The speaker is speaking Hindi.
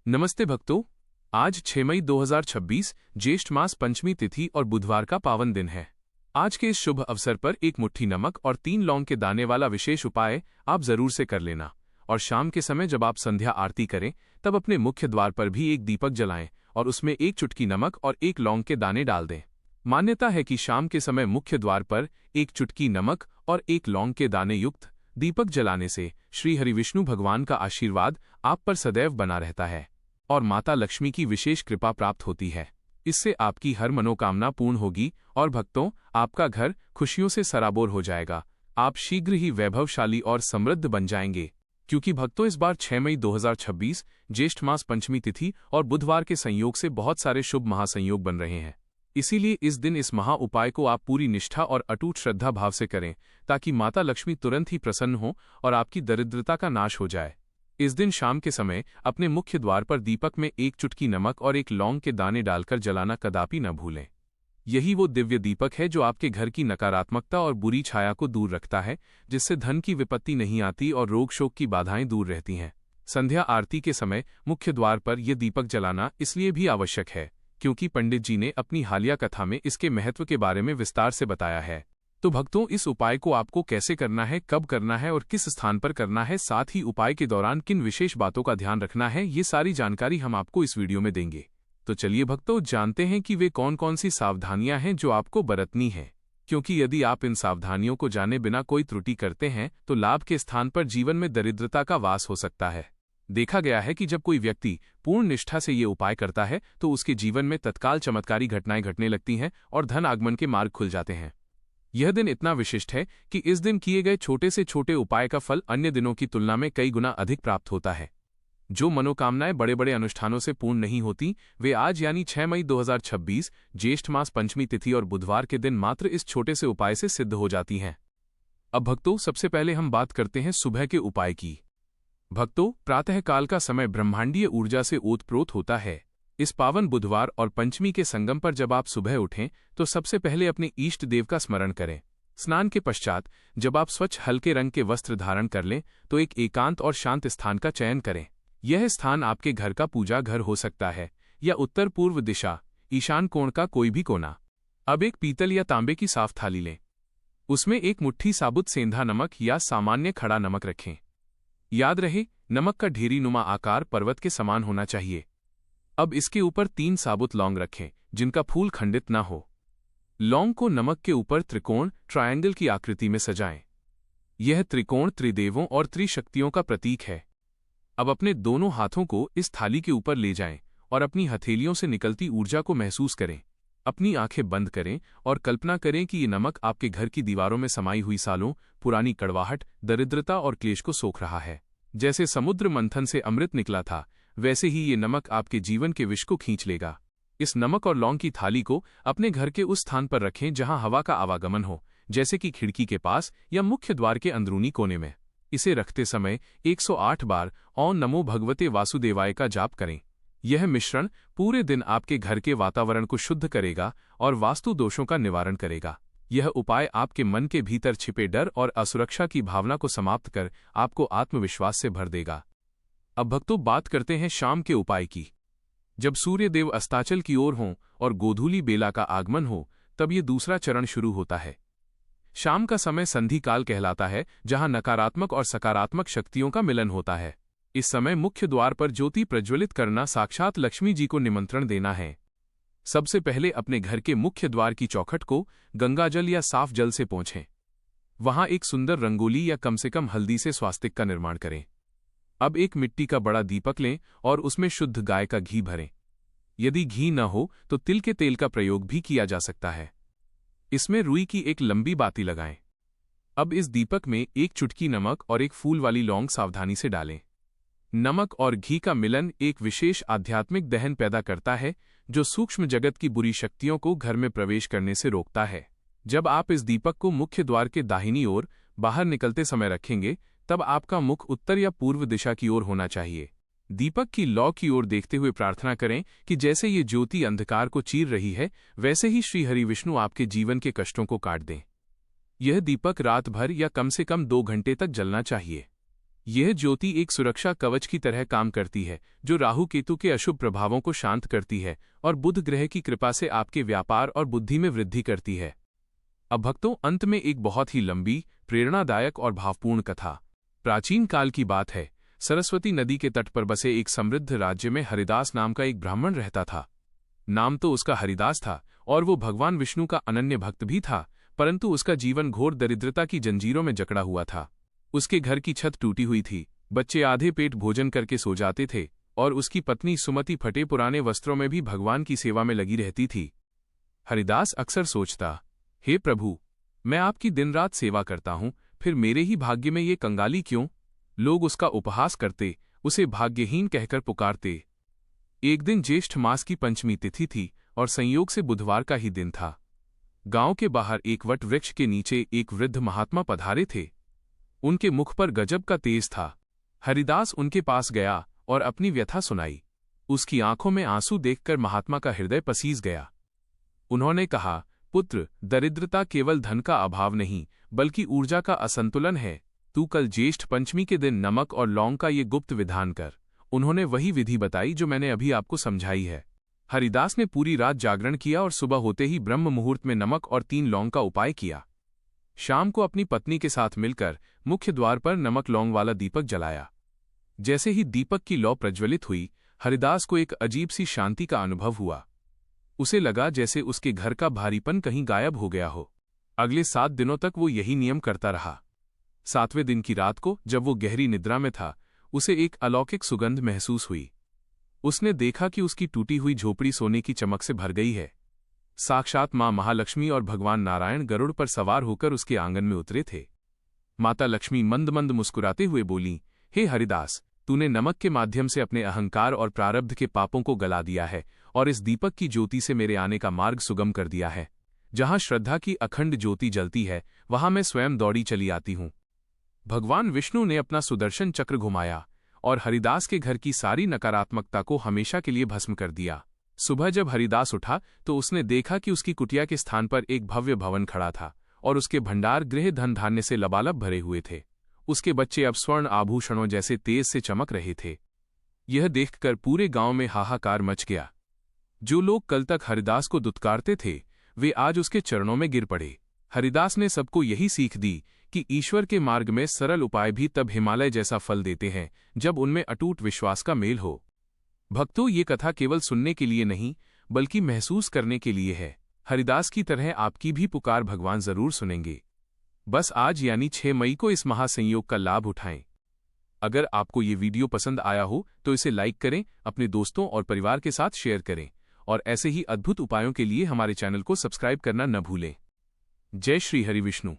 नमस्ते भक्तों। आज 6 मई 2026 ज्येष्ठ मास पंचमी तिथि और बुधवार का पावन दिन है। आज के इस शुभ अवसर पर एक मुट्ठी नमक और 3 लौंग के दाने वाला विशेष उपाय आप जरूर से कर लेना। और शाम के समय जब आप संध्या आरती करें तब अपने मुख्य द्वार पर भी एक दीपक जलाएं और उसमें एक चुटकी नमक और 1 लौंग के दाने डाल दें। मान्यता है कि शाम के समय मुख्य द्वार पर एक चुटकी नमक और 1 लौंग के दाने युक्त दीपक जलाने से श्री हरिविष्णु भगवान का आशीर्वाद आप पर सदैव बना रहता है और माता लक्ष्मी की विशेष कृपा प्राप्त होती है। इससे आपकी हर मनोकामना पूर्ण होगी और भक्तों, आपका घर खुशियों से सराबोर हो जाएगा। आप शीघ्र ही वैभवशाली और समृद्ध बन जाएंगे। क्योंकि भक्तों, इस बार 6 मई 2026 ज्येष्ठ मास पंचमी तिथि और बुधवार के संयोग से बहुत सारे शुभ महासंयोग बन रहे हैं। इसीलिए इस दिन इस महा उपाय को आप पूरी निष्ठा और अटूट श्रद्धा भाव से करें, ताकि माता लक्ष्मी तुरंत ही प्रसन्न हो और आपकी दरिद्रता का नाश हो जाए। इस दिन शाम के समय अपने मुख्य द्वार पर दीपक में 1 चुटकी नमक और 1 लौंग के दाने डालकर जलाना कदापि न भूलें। यही वो दिव्य दीपक है जो आपके घर की नकारात्मकता और बुरी छाया को दूर रखता है, जिससे धन की विपत्ति नहीं आती और रोग शोक की बाधाएं दूर रहती हैं। संध्या आरती के समय मुख्य द्वार पर यह दीपक जलाना इसलिए भी आवश्यक है क्योंकि पंडित जी ने अपनी हालिया कथा में इसके महत्व के बारे में विस्तार से बताया है। तो भक्तों, इस उपाय को आपको कैसे करना है, कब करना है और किस स्थान पर करना है, साथ ही उपाय के दौरान किन विशेष बातों का ध्यान रखना है, ये सारी जानकारी हम आपको इस वीडियो में देंगे। तो चलिए भक्तों, जानते हैं कि वे कौन कौन सी सावधानियां हैं जो आपको बरतनी है। क्योंकि यदि आप इन सावधानियों को जाने बिना कोई त्रुटि करते हैं तो लाभ के स्थान पर जीवन में दरिद्रता का वास हो सकता है। देखा गया है कि जब कोई व्यक्ति पूर्ण निष्ठा से ये उपाय करता है तो उसके जीवन में तत्काल चमत्कारी घटनाएं घटने लगती हैं और धन आगमन के मार्ग खुल जाते हैं। यह दिन इतना विशिष्ट है कि इस दिन किए गए छोटे से छोटे उपाय का फल अन्य दिनों की तुलना में कई गुना अधिक प्राप्त होता है। जो मनोकामनाएं बड़े बड़े अनुष्ठानों से पूर्ण नहीं होती, वे आज यानी 6 मई 2026 ज्येष्ठ मास पंचमी तिथि और बुधवार के दिन मात्र इस छोटे से उपाय से सिद्ध हो जाती हैं। अब भक्तों, सबसे पहले हम बात करते हैं सुबह के उपाय की। भक्तों, प्रातःकाल का समय ब्रह्मांडीय ऊर्जा से ओतप्रोत होता है। इस पावन बुधवार और पंचमी के संगम पर जब आप सुबह उठें तो सबसे पहले अपने इष्ट देव का स्मरण करें। स्नान के पश्चात जब आप स्वच्छ हल्के रंग के वस्त्र धारण कर लें तो एक एकांत और शांत स्थान का चयन करें। यह स्थान आपके घर का पूजा घर हो सकता है या उत्तर पूर्व दिशा ईशान कोण का कोई भी कोना। अब एक पीतल या तांबे की साफ थाली लें। उसमें एक मुट्ठी साबुत सेंधा नमक या सामान्य खड़ा नमक रखें। याद रहे, नमक का ढेरी नुमा आकार पर्वत के समान होना चाहिए। अब इसके ऊपर 3 साबुत लौंग रखें जिनका फूल खंडित न हो। लौंग को नमक के ऊपर त्रिकोण ट्रायंगल की आकृति में सजाएं। यह त्रिकोण त्रिदेवों और त्रिशक्तियों का प्रतीक है। अब अपने दोनों हाथों को इस थाली के ऊपर ले जाएं और अपनी हथेलियों से निकलती ऊर्जा को महसूस करें। अपनी आंखें बंद करें और कल्पना करें कि ये नमक आपके घर की दीवारों में समाई हुई सालों पुरानी कड़वाहट, दरिद्रता और क्लेश को सोख रहा है। जैसे समुद्र मंथन से अमृत निकला था, वैसे ही ये नमक आपके जीवन के विष को खींच लेगा। इस नमक और लौंग की थाली को अपने घर के उस स्थान पर रखें जहां हवा का आवागमन हो, जैसे कि खिड़की के पास या मुख्य द्वार के अंदरूनी कोने में। इसे रखते समय 108 बार ओम नमो भगवते वासुदेवाय का जाप करें। यह मिश्रण पूरे दिन आपके घर के वातावरण को शुद्ध करेगा और वास्तु दोषों का निवारण करेगा। यह उपाय आपके मन के भीतर छिपे डर और असुरक्षा की भावना को समाप्त कर आपको आत्मविश्वास से भर देगा। अब भक्तों, बात करते हैं शाम के उपाय की। जब सूर्य देव अस्ताचल की ओर हों और गोधूली बेला का आगमन हो, तब ये दूसरा चरण शुरू होता है। शाम का समय संधि काल कहलाता है, जहां नकारात्मक और सकारात्मक शक्तियों का मिलन होता है। इस समय मुख्य द्वार पर ज्योति प्रज्वलित करना साक्षात लक्ष्मी जी को निमंत्रण देना है। सबसे पहले अपने घर के मुख्य द्वार की चौखट को गंगाजल या साफ जल से पोंछें। वहां एक सुंदर रंगोली या कम से कम हल्दी से स्वास्तिक का निर्माण करें। अब एक मिट्टी का बड़ा दीपक लें और उसमें शुद्ध गाय का घी भरें। यदि घी न हो तो तिल के तेल का प्रयोग भी किया जा सकता है। इसमें रुई की एक लंबी बाती लगाएं। अब इस दीपक में 1 चुटकी नमक और 1 फूल वाली लौंग सावधानी से डालें। नमक और घी का मिलन एक विशेष आध्यात्मिक दहन पैदा करता है, जो सूक्ष्म जगत की बुरी शक्तियों को घर में प्रवेश करने से रोकता है। जब आप इस दीपक को मुख्य द्वार के दाहिनी ओर बाहर निकलते समय रखेंगे, तब आपका मुख उत्तर या पूर्व दिशा की ओर होना चाहिए। दीपक की लौ की ओर देखते हुए प्रार्थना करें कि जैसे ये ज्योति अंधकार को चीर रही है, वैसे ही श्री हरि विष्णु आपके जीवन के कष्टों को काट दें। यह दीपक रात भर या कम से कम 2 घंटे तक जलना चाहिए। यह ज्योति एक सुरक्षा कवच की तरह काम करती है, जो राहु केतु के अशुभ प्रभावों को शांत करती है और बुध ग्रह की कृपा से आपके व्यापार और बुद्धि में वृद्धि करती है। अब भक्तों, अंत में एक बहुत ही लंबी, प्रेरणादायक और भावपूर्ण कथा। प्राचीन काल की बात है। सरस्वती नदी के तट पर बसे एक समृद्ध राज्य में हरिदास नाम का एक ब्राह्मण रहता था। नाम तो उसका हरिदास था और वो भगवान विष्णु का अनन्य भक्त भी था, परंतु उसका जीवन घोर दरिद्रता की जंजीरों में जकड़ा हुआ था। उसके घर की छत टूटी हुई थी, बच्चे आधे पेट भोजन करके सो जाते थे और उसकी पत्नी सुमति फटे पुराने वस्त्रों में भी भगवान की सेवा में लगी रहती थी। हरिदास अक्सर सोचता, हे प्रभु, मैं आपकी दिन रात सेवा करता हूँ, फिर मेरे ही भाग्य में ये कंगाली क्यों? लोग उसका उपहास करते, उसे भाग्यहीन कहकर पुकारते। एक दिन ज्येष्ठ मास की पंचमी तिथि थी और संयोग से बुधवार का ही दिन था। गांव के बाहर एक वट वृक्ष के नीचे एक वृद्ध महात्मा पधारे थे। उनके मुख पर गजब का तेज था। हरिदास उनके पास गया और अपनी व्यथा सुनाई। उसकी आंखों में आंसू देखकर महात्मा का हृदय पसीज गया। उन्होंने कहा, पुत्र, दरिद्रता केवल धन का अभाव नहीं, बल्कि ऊर्जा का असंतुलन है। तू कल ज्येष्ठ पंचमी के दिन नमक और लौंग का ये गुप्त विधान कर। उन्होंने वही विधि बताई जो मैंने अभी आपको समझाई है। हरिदास ने पूरी रात जागरण किया और सुबह होते ही ब्रह्म मुहूर्त में नमक और 3 लौंग का उपाय किया। शाम को अपनी पत्नी के साथ मिलकर मुख्य द्वार पर नमक लौंग वाला दीपक जलाया। जैसे ही दीपक की लौ प्रज्वलित हुई, हरिदास को एक अजीब सी शांति का अनुभव हुआ। उसे लगा जैसे उसके घर का भारीपन कहीं गायब हो गया हो। अगले 7 दिनों तक वो यही नियम करता रहा। 7वें दिन की रात को, जब वो गहरी निद्रा में था, उसे एक अलौकिक सुगंध महसूस हुई। उसने देखा कि उसकी टूटी हुई झोपड़ी सोने की चमक से भर गई है। साक्षात मां महालक्ष्मी और भगवान नारायण गरुड़ पर सवार होकर उसके आंगन में उतरे थे। माता लक्ष्मी मंद मंद मुस्कुराते हुए बोली, हे हरिदास, तूने नमक के माध्यम से अपने अहंकार और प्रारब्ध के पापों को गला दिया है और इस दीपक की ज्योति से मेरे आने का मार्ग सुगम कर दिया है। जहां श्रद्धा की अखंड ज्योति जलती है, वहां मैं स्वयं दौड़ी चली आती हूं। भगवान विष्णु ने अपना सुदर्शन चक्र घुमाया और हरिदास के घर की सारी नकारात्मकता को हमेशा के लिए भस्म कर दिया। सुबह जब हरिदास उठा तो उसने देखा कि उसकी कुटिया के स्थान पर एक भव्य भवन खड़ा था और उसके भंडार गृह धन धान्य से लबालब भरे हुए थे। उसके बच्चे अब स्वर्ण आभूषणों जैसे तेज से चमक रहे थे। यह देखकर पूरे गांव में हाहाकार मच गया। जो लोग कल तक हरिदास को दुत्कारते थे, वे आज उसके चरणों में गिर पड़े। हरिदास ने सबको यही सीख दी कि ईश्वर के मार्ग में सरल उपाय भी तब हिमालय जैसा फल देते हैं, जब उनमें अटूट विश्वास का मेल हो। भक्तों, ये कथा केवल सुनने के लिए नहीं, बल्कि महसूस करने के लिए है। हरिदास की तरह आपकी भी पुकार भगवान जरूर सुनेंगे। बस आज यानी 6 मई को इस महासंयोग का लाभ उठाएं। अगर आपको ये वीडियो पसंद आया हो तो इसे लाइक करें, अपने दोस्तों और परिवार के साथ शेयर करें और ऐसे ही अद्भुत उपायों के लिए हमारे चैनल को सब्सक्राइब करना न भूलें। जय श्री हरि विष्णु।